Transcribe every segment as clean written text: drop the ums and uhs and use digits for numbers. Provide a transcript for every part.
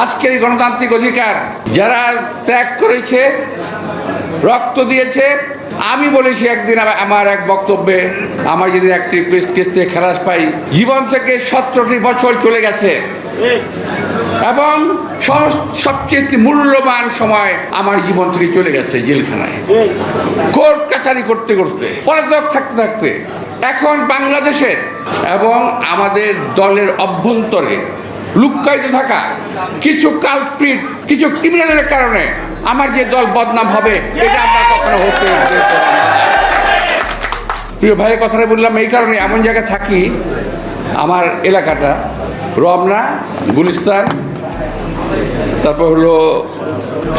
আজকের এই গণতান্ত্রিক অধিকার যারা ত্যাগ করেছে, রক্ত দিয়েছে, আমি বলেছি একদিন আমার এক বক্তব্যে, আমার যদি একটি কেস থেকে খালাস পাই, জীবন থেকে 17টি বছর চলে গেছে এবং সবচেয়ে মূল্যবান সময় আমার জীবন থেকে চলে গেছে জেলখানায়, কোর্ট কাছারি করতে করতে, পলাতক থাকতে থাকতে। এখন বাংলাদেশের এবং আমাদের দলের অভ্যন্তরে লুক্কায়িত থাকা কিছু কালপ্রিট, কিছু ক্রিমিনালের কারণে আমার যে দল বদনাম হবে, এটা আমরা কখনো হতে দেব না। প্রিয় ভাইয়ের কথাটা বললাম এই কারণে, এমন জায়গায় থাকি, আমার এলাকাটা রমনা, গুলিস্তান, তারপর হলো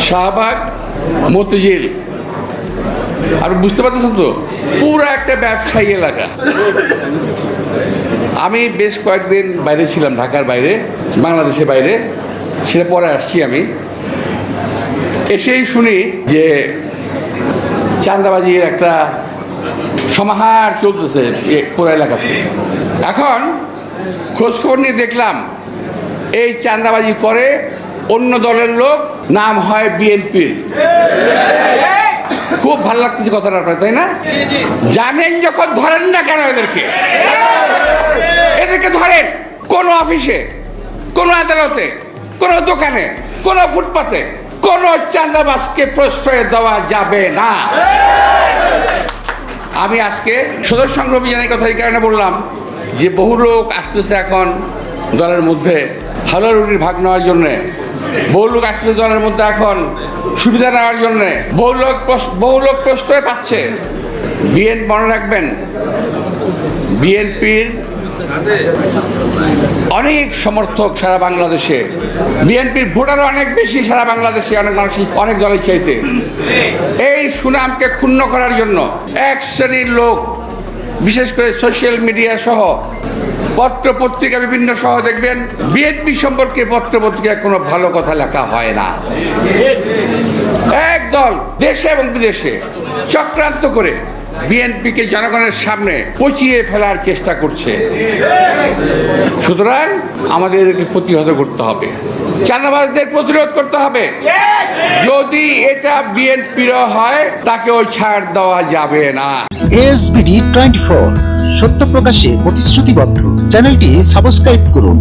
শাহবাগ, মতিঝিল। আপনি বুঝতে পারতেছেন তো, পুরো একটা ব্যবসায়ী এলাকা। আমি বেশ কয়েকদিন বাইরে ছিলাম, ঢাকার বাইরে, বাংলাদেশের বাইরে, সেটা পরে আসছি। আমি এসেই শুনি যে চাঁদাবাজির একটা সমাহার চলতেছে পুরো এলাকাতে। এখন খোঁজখবর নিয়ে দেখলাম এই চাঁদাবাজি করে অন্য দলের লোক, নাম হয় বিএনপির। খুব ভালো লাগতেছে কথাটা, তাই না? জানেন যখন ধরেন না কেন এদেরকে ধরেন কোনো অফিসে, কোনো আদালতে, কোনো দোকানে, কোনো ফুটপাতে কোনো চাঁদাবাজকে প্রশ্রয় দেওয়া যাবে না। আমি আজকে সদস্য সংগ্রহ অভিযানের কথা এই কারণে বললাম যে বহু লোক আসতেছে এখন দলের মধ্যে হালুয়া রুটির ভাগ নেওয়ার জন্যে, বহু লোক আসতেছে দলের মধ্যে এখন সুবিধা নেওয়ার জন্যে, বহু লোক প্রশ্রয় পাচ্ছে। বিএনপি মনে রাখবেন, বিএনপির অনেক সমর্থক সারা বাংলাদেশে, বিএনপির ভোটার অনেক বেশি সারা বাংলাদেশে, অনেক মানুষ অনেক দলের চাইতে। এই সুনামকে ক্ষুণ্ণ করার জন্য এক শ্রেণীর লোক, বিশেষ করে সোশ্যাল মিডিয়া সহ পত্র পত্রিকা বিভিন্ন সহ দেখবেন বিএনপি সম্পর্কে পত্র পত্রিকায় কোনো ভালো কথা লেখা হয় না। এক দল দেশে এবং বিদেশে চক্রান্ত করে বিএনপিকে জনগণের সামনে পচিয়ে ফেলার চেষ্টা করছে। সুতরাং আমাদের এদেরকে প্রতিহত করতে হবে, চাঁদাবাজদের প্রতিরোধ করতে হবে। যদি এটা বিএনপির হয়, তাকেও ছাড় দেওয়া যাবে না। ASBD 24 সত্য প্রকাশে প্রতিশ্রুতিবদ্ধ। চ্যানেলটি সাবস্ক্রাইব করুন।